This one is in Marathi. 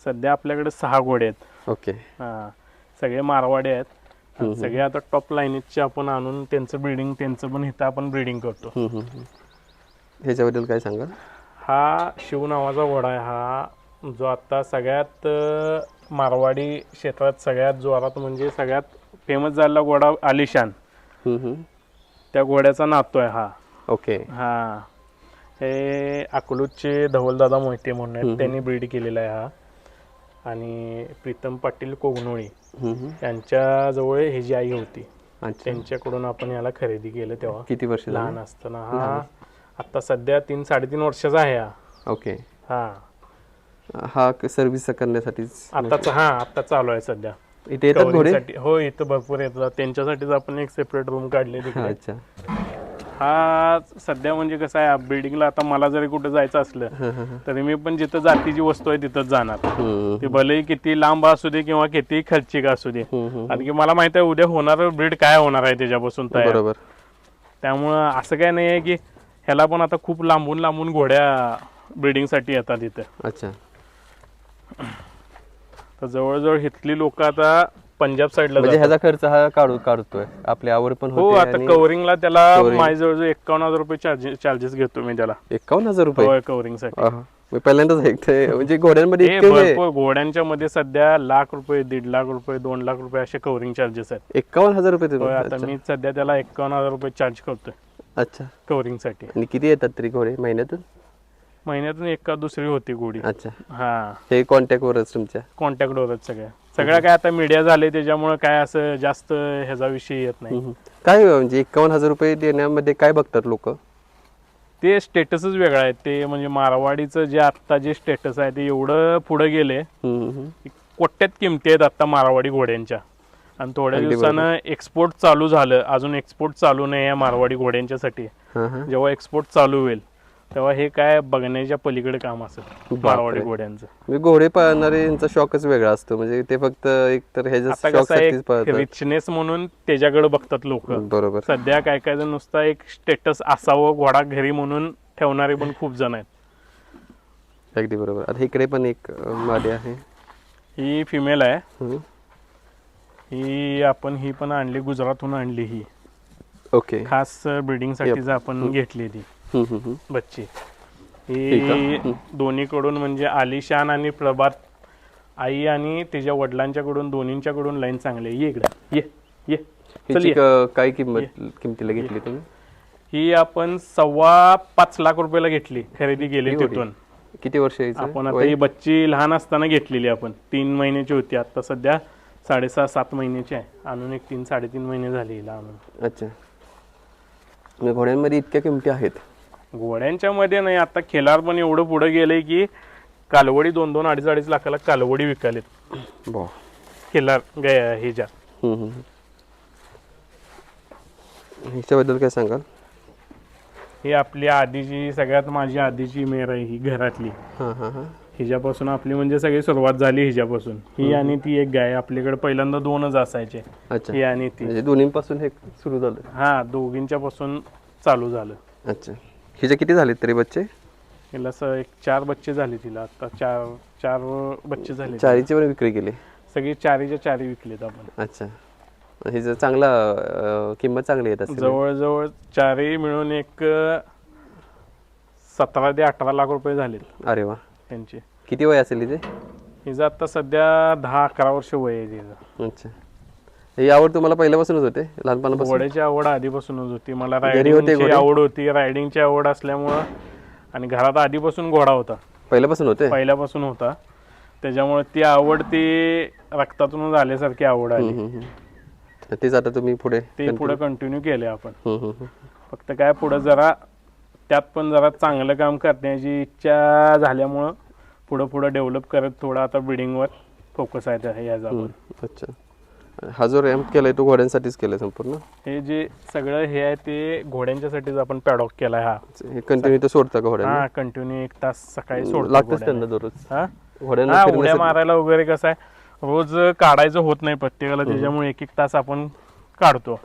सध्या आपल्याकडे 6 घोडे आहेत. ओके. हा, सगळे मारवाडी आहेत. सगळे आता टॉप लाईनीचे आपण आणून त्यांचं ब्रीडिंग, त्यांचं पण इथं आपण ब्रीडिंग करतो. ह्याच्याबद्दल काय सांगा? हा शिव नावाचा घोडा आहे. हा जो आता सगळ्यात मारवाडी क्षेत्रात सगळ्यात जोरात म्हणजे सगळ्यात फेमस झालेला घोडा आलिशान, त्या घोड्याचा नातू आहे हा. ओके. हा, हे अकलूजचे धवलदादा मोहिते म्हणून आहेत, त्यांनी ब्रीड केलेला आहे हा. आणि प्रीतम पाटील कोगनोळी यांच्या जवळ ही जी आई होती, त्यांच्याकडून आपण याला खरेदी केलं तेव्हा. किती वर्ष लहान असताना. हा आता सध्या 3-3.5 वर्षाचा आहे हा. ओके. हा, हा सर्व्हिस करण्यासाठी आता चालू आहे सध्या. इथे येतात घोडे? हो, इथं भरपूर येतात. त्यांच्यासाठीच आपण एक सेपरेट रूम काढलेली. अच्छा. हा सध्या म्हणजे कसं आहे, बिल्डिंगला आता मला जरी कुठे जायचं असलं तरी मी पण जिथं जातीची वस्तू आहे तिथंच जाणार. ते भलेही किती लांब असू दे किंवा किती खर्चिक असू दे, कारण की मला माहित आहे उद्या होणार ब्रीड काय होणार आहे त्याच्यापासून तयार. बरोबर. त्यामुळं असं काय नाही आहे की ह्याला पण आता खूप लांबून लांबून घोड्या ब्रीडिंगसाठी येतात इथं. अच्छा. तर जवळजवळ इथली लोक आता पंजाब साईडला म्हणजे ह्याचा खर्च हा काढतोय आपल्या आवर पण. हो, आता कव्हरिंगला त्याला माझ्या जवळजवळ 51,000 रुपये चार्जेस घेतो मी त्याला. 51,000 रुपये? होय, कव्हरिंग साठी. मी पहिल्यांदाच ऐकतोय. म्हणजे घोड्यांमध्ये भरपूर घोड्यांच्या मध्ये सध्या लाख रुपये, 1.5 लाख रुपये, 2 लाख रुपये असे कव्हरिंग चार्जेस आहेत. 51,000 रुपये? आता मी सध्या त्याला 51,000 रुपये चार्ज करतोय. अच्छा. कव्हरिंग साठी. आणि किती येतात तरी घोडे महिन्यातून? महिन्यातून एका दुसरी होती घोडी. अच्छा. हा, हे कॉन्टॅक्ट वरच तुमच्या? कॉन्टॅक्ट वरच सगळ्या काय आता मीडिया झाले त्याच्यामुळे काय असं जास्त ह्याचा विषय येत नाही. काय म्हणजे 51,000 रुपये देण्यामध्ये काय बघतात लोक? ते स्टेटसच वेगळा आहे. ते म्हणजे मारवाडीचं जे आता जे स्टेटस आहे ते एवढं पुढे गेले, कोट्यात किमती आहेत आता मारवाडी घोड्यांच्या. आणि थोड्या दिवसानं एक्सपोर्ट चालू झालं. अजून एक्सपोर्ट चालू नाही आहे मारवाडी घोड्यांच्यासाठी. जेव्हा एक्सपोर्ट चालू होईल तेव्हा हे काय बघण्याच्या पलीकडे काम असेल मारवाडी घोड्यांचं. घोडे पाळणारे यांचा शॉकच वेगळा असतो. म्हणजे ते फक्त एक तर रिचनेस म्हणून त्याच्याकडे बघतात लोक. बरोबर. सध्या काय काय जण नुसता एक स्टेटस असावं घोडा घरी म्हणून ठेवणारे पण खूप जण आहेत. अगदी बरोबर. आता इकडे पण एक मादी आहे. ही फिमेल आहे. ही पण आणली, गुजरातहून आणली ही. ओके. खास ब्रीडिंग साठीच आपण घेतली ती बच्ची. ही दोन्हीकडून म्हणजे आलिशान आणि प्रभात आई आणि तिच्या वडिलांच्याकडून दोन्हींच्याकडून लाईन चांगली. ये इकडे, ये. काय किमतीला घेतली तुम्ही? ही आपण 5.25 लाख रुपयाला घेतली, खरेदी केली तिथून. किती वर्ष आपण आता ही बच्ची लहान असताना घेतलेली आपण. 3 महिन्याची होती. आता सध्या 6.5-7 महिन्याची आहे. आणून एक 3-3.5 महिने झाले हिला आणून. अच्छा. घोड्यांमध्ये इतक्या किमती आहेत? घोड्यांच्या मध्ये नाही. आता खेळार पण एवढं पुढे गेलंय की कालवडी 2-2, 2.5 लाखाला कालवडी विकालेत खेळार ह्याच्या. ह्याच्याबद्दल काय सांगाल? ही आपली आधीची सगळ्यात माझी आधीची मेर आहे ही घरातली. हिच्यापासून आपली म्हणजे सगळी सुरुवात झाली हिच्यापासून. ही आणि ती एक गाय आपल्याकडे पहिल्यांदा 2च असायचे. ही आणि ती दोन्हीपासून हे सुरू झालं? हा, दोघींच्या पासून चालू झालं. अच्छा. हिचे किती झाले तरी बच्चे? हिला 4 बच्चे झाले तिला. आता 4 बच्चे झाले. 4ची पण विक्री केली? सगळी 4च्या 4 विकलेत आपण. अच्छा. हिचं चांगला किंमत चांगली येत असेल? जवळजवळ 4 मिळून एक 17 ते 18 लाख रुपये झालेत. अरे वा. त्यांचे. किती वय असेल हिचे? हिचं आता सध्या 10-11 वर्ष वय आहे तिचं. अच्छा. ही आवड तुम्हाला पहिल्यापासूनच होते? लहानपणापासून? घोड्याची आवड आधीपासूनच होती मला. रायडिंगची आवड होती. रायडिंगची आवड असल्यामुळं आणि घरात आधीपासून घोडा होता. पहिल्यापासून होते? पहिल्यापासून होता. त्याच्यामुळे ती आवड ती रक्तातूनच आल्यासारखी आवड आली. तेच आता तुम्ही पुढे कंटिन्यू केले आपण. फक्त काय पुढे जरा त्यात पण जरा चांगलं काम करण्याची इच्छा झाल्यामुळं पुढे डेव्हलप करत थोडा आता ब्रीडिंगवर फोकस आहे याचा. अच्छा. हा जो रॅम्प केलाय तो घोड्यांसाठीच केलाय संपूर्ण? हे जे सगळं हे आहे ते घोड्यांच्यासाठीच आपण पॅडॉक केलाय. हा कंटिन्यू सोडता का घोड्यांना? हा, कंटिन्यू 1 तास सकाळी सोडतो. लागतच त्यांना दररोज? हा, घोड्यांना उड्या मारायला वगैरे कसं आहे रोज काढायचं होत नाही प्रत्येकाला, त्याच्यामुळे 1-1 तास आपण काढतो.